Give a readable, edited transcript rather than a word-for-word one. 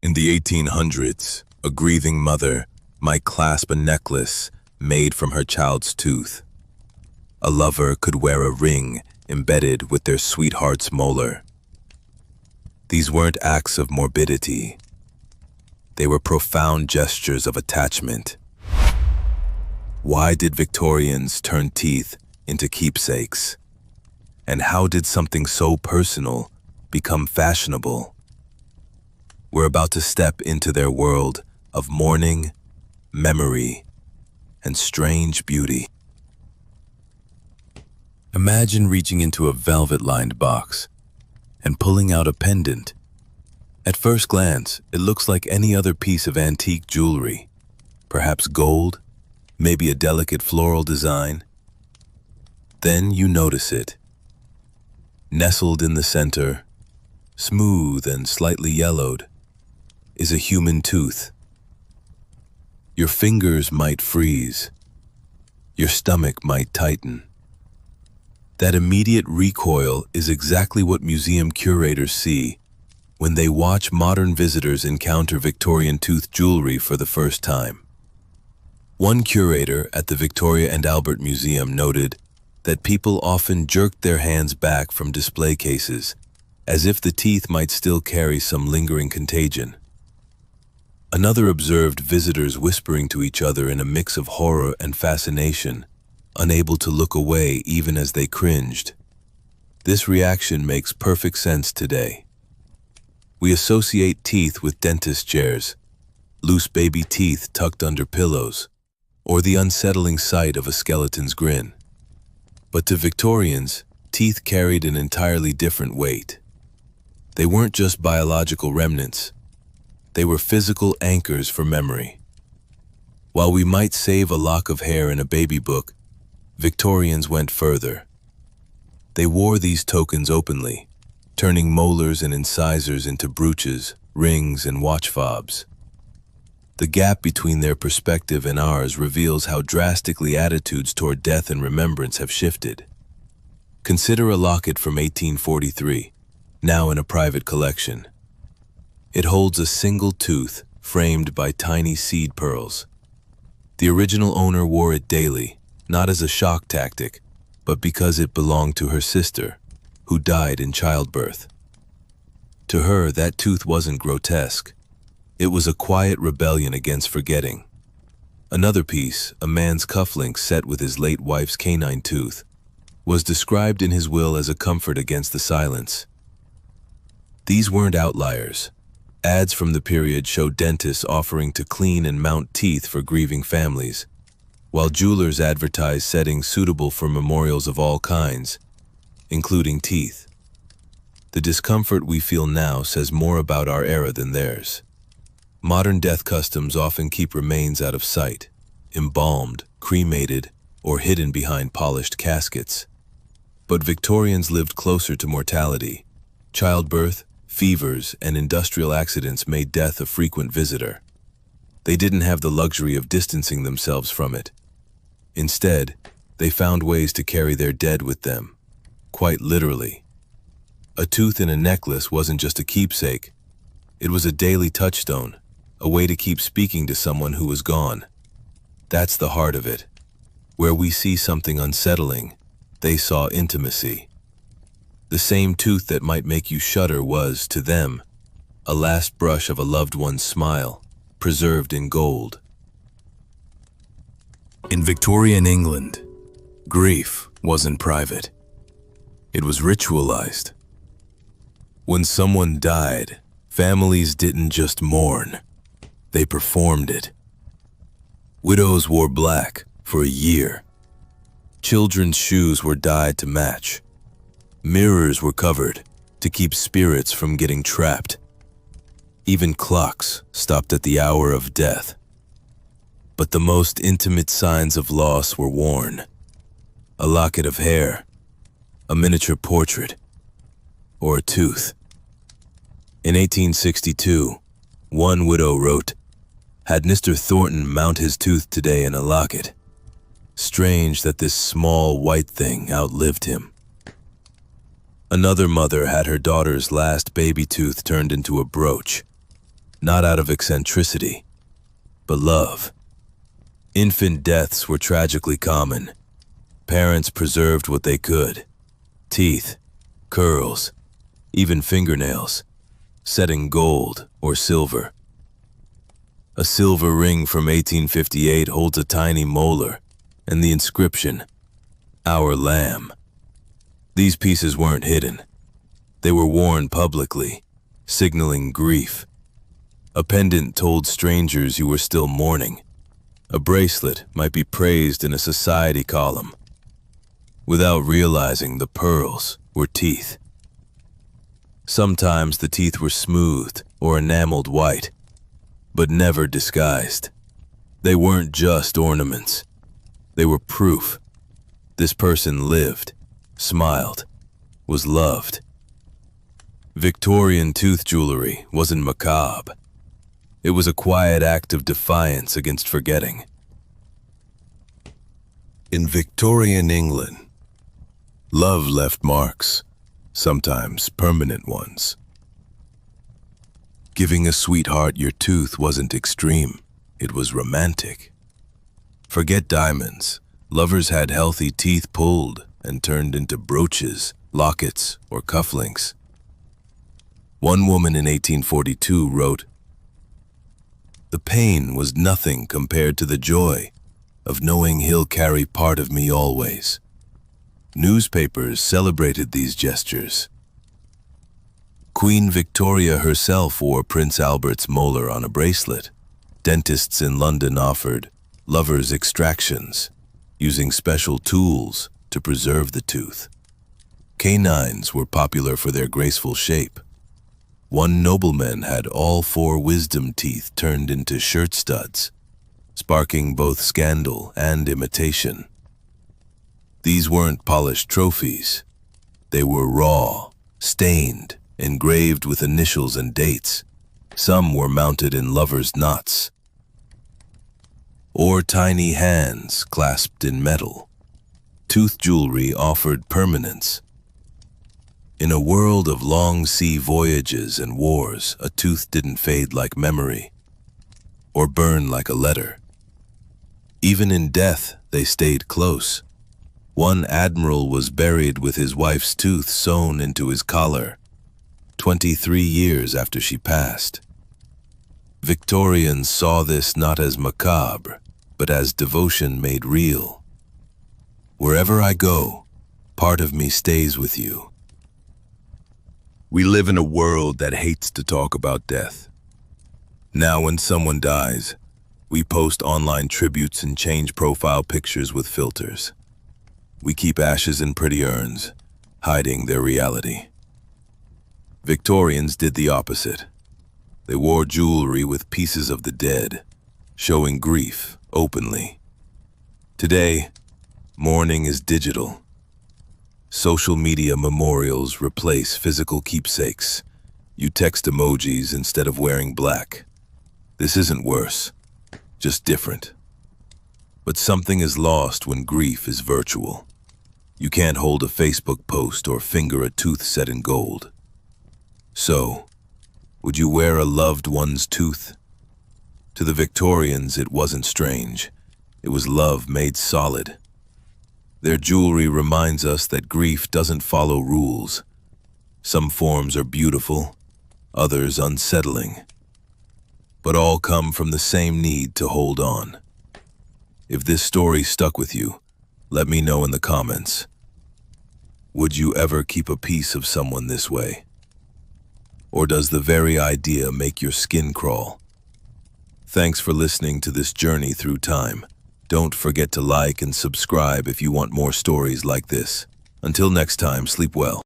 In the 1800s, a grieving mother might clasp a necklace made from her child's tooth. A lover could wear a ring embedded with their sweetheart's molar. These weren't acts of morbidity. They were profound gestures of attachment. Why did Victorians turn teeth into keepsakes? And how did something so personal become fashionable? We're about to step into their world of mourning, memory, and strange beauty. Imagine reaching into a velvet-lined box and pulling out a pendant. At first glance, it looks like any other piece of antique jewelry, perhaps gold, maybe a delicate floral design. Then you notice it. Nestled in the center, smooth and slightly yellowed, is a human tooth. Your fingers might freeze. Your stomach might tighten. That immediate recoil is exactly what museum curators see when they watch modern visitors encounter Victorian tooth jewelry for the first time. One curator at the Victoria and Albert Museum noted that people often jerked their hands back from display cases, as if the teeth might still carry some lingering contagion. Another observed visitors whispering to each other in a mix of horror and fascination, unable to look away even as they cringed. This reaction makes perfect sense today. We associate teeth with dentist chairs, loose baby teeth tucked under pillows, or the unsettling sight of a skeleton's grin. But to Victorians, teeth carried an entirely different weight. They weren't just biological remnants. They were physical anchors for memory. While we might save a lock of hair in a baby book, Victorians went further. They wore these tokens openly, turning molars and incisors into brooches, rings, and watch fobs. The gap between their perspective and ours reveals how drastically attitudes toward death and remembrance have shifted. Consider a locket from 1843, now in a private collection. It holds a single tooth framed by tiny seed pearls. The original owner wore it daily, not as a shock tactic, but because it belonged to her sister, who died in childbirth. To her, that tooth wasn't grotesque. It was a quiet rebellion against forgetting. Another piece, a man's cufflink set with his late wife's canine tooth, was described in his will as a comfort against the silence. These weren't outliers. Ads from the period show dentists offering to clean and mount teeth for grieving families, while jewelers advertise settings suitable for memorials of all kinds, including teeth. The discomfort we feel now says more about our era than theirs. Modern death customs often keep remains out of sight, embalmed, cremated, or hidden behind polished caskets. But Victorians lived closer to mortality. Childbirth, fevers, and industrial accidents made death a frequent visitor. They didn't have the luxury of distancing themselves from it. Instead, they found ways to carry their dead with them, quite literally. A tooth in a necklace wasn't just a keepsake. It was a daily touchstone, a way to keep speaking to someone who was gone. That's the heart of it. Where we see something unsettling, they saw intimacy. The same tooth that might make you shudder was, to them, a last brush of a loved one's smile, preserved in gold. In Victorian England, grief wasn't private. It was ritualized. When someone died, families didn't just mourn, they performed it. Widows wore black for a year. Children's shoes were dyed to match. Mirrors were covered to keep spirits from getting trapped. Even clocks stopped at the hour of death. But the most intimate signs of loss were worn. A locket of hair, a miniature portrait, or a tooth. In 1862, one widow wrote, "Had Mr. Thornton mount his tooth today in a locket. Strange that this small white thing outlived him." Another mother had her daughter's last baby tooth turned into a brooch. not out of eccentricity, but love. Infant deaths were tragically common. Parents preserved what they could: teeth, curls, even fingernails, set in gold or silver. A silver ring from 1858 holds a tiny molar and the inscription, "Our Lamb." These pieces weren't hidden. They were worn publicly, signaling grief. A pendant told strangers you were still mourning. A bracelet might be praised in a society column. Without realizing, the pearls were teeth. Sometimes the teeth were smoothed or enameled white, but never disguised. They weren't just ornaments. They were proof. This person lived, smiled, was loved. Victorian tooth jewelry wasn't macabre. It was a quiet act of defiance against forgetting. In Victorian England, love left marks, sometimes permanent ones. Giving a sweetheart your tooth wasn't extreme, it was romantic. Forget diamonds. Lovers had healthy teeth pulled and turned into brooches, lockets, or cufflinks. One woman in 1842 wrote, "The pain was nothing compared to the joy of knowing he'll carry part of me always." Newspapers celebrated these gestures. Queen Victoria herself wore Prince Albert's molar on a bracelet. Dentists in London offered lovers' extractions, using special tools to preserve the tooth. Canines were popular for their graceful shape. One nobleman had all 4 wisdom teeth turned into shirt studs, sparking both scandal and imitation. These weren't polished trophies. They were raw, stained, engraved with initials and dates. Some were mounted in lovers' knots, or tiny hands clasped in metal. Tooth jewelry offered permanence. In a world of long sea voyages and wars, a tooth didn't fade like memory, or burn like a letter. Even in death, they stayed close. One admiral was buried with his wife's tooth sewn into his collar, 23 years after she passed. Victorians saw this not as macabre, but as devotion made real. Wherever I go, part of me stays with you. We live in a world that hates to talk about death. Now when someone dies, we post online tributes and change profile pictures with filters. We keep ashes in pretty urns, hiding their reality. Victorians did the opposite. They wore jewelry with pieces of the dead, showing grief openly. Today, mourning is digital. Social media memorials replace physical keepsakes. You text emojis instead of wearing black. This isn't worse, just different. But something is lost when grief is virtual. You can't hold a Facebook post or finger a tooth set in gold. So, would you wear a loved one's tooth? To the Victorians, it wasn't strange. It was love made solid. Their jewelry reminds us that grief doesn't follow rules. Some forms are beautiful, others unsettling. But all come from the same need to hold on. If this story stuck with you, let me know in the comments. Would you ever keep a piece of someone this way? Or does the very idea make your skin crawl? Thanks for listening to this journey through time. Don't forget to like and subscribe if you want more stories like this. Until next time, sleep well.